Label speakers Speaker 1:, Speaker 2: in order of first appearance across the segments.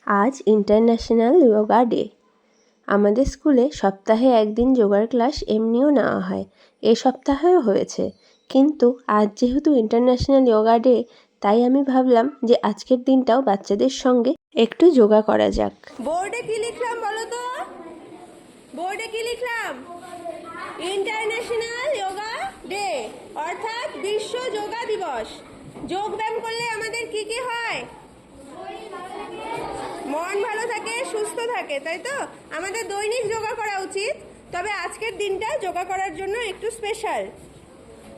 Speaker 1: আজ international yoga day. আমাদের স্কুলে সপ্তাহে একদিন যোগার ক্লাস এমনিও নেওয়া হয়, এ সপ্তাহেও হয়েছে। কিন্তু আজ যেহেতু ইন্টারন্যাশনাল যোগা ডে, তাই আমি ভাবলাম যে আজকের দিনটাও বাচ্চাদের সঙ্গে একটু যোগা করা যাক।
Speaker 2: বোর্ডে কি লিখলাম বলো তো? বোর্ডে কি লিখলাম? ইন্টারন্যাশনাল যোগা ডে, অর্থাৎ বিশ্ব যোগা দিবস। যোগ ব্যায়াম করলে আমাদের কি কি হয়? মন ভালো থাকে, সুস্থ থাকে, তাই তো? আমাদের দৈনিক যোগা করা উচিত, তবে আজকের দিনটা যোগা করার জন্য একটু স্পেশাল।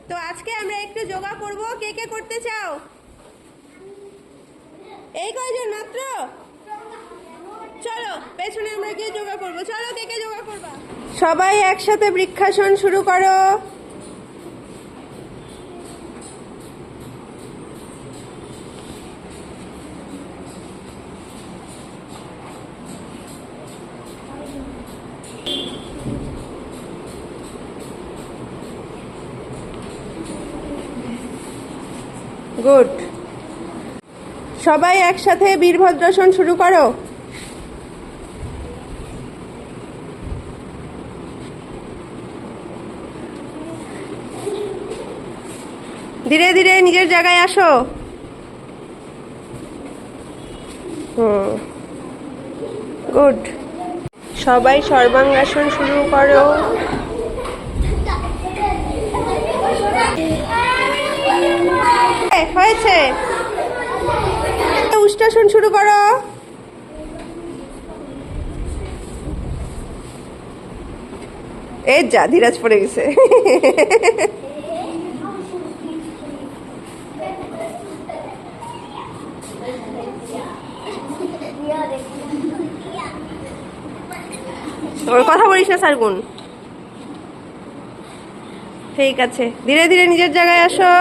Speaker 2: তো আজকে আমরা একটু যোগা করব। কে কে করতে চাও? এই কয়জন মাত্র? চলো পেছনে আমরা গিয়ে যোগা করব। চলো, কে কে যোগা করবা? সবাই একসাথে বৃক্ষাসন শুরু করো। গুড। সবাই একসাথে বীরভদ্রাসন শুরু করো। ধীরে ধীরে নিজের জায়গায় আসো। গুড। সবাই সর্বাঙ্গাসন শুরু করো। হয়েছে। উষ্ট্রাসন শুরু করো। এই যা, ধীরাজ পড়ে গেছে। ওর কথা বলিস না সারগুন। ঠিক আছে, ধীরে ধীরে নিজের জায়গায় আসো।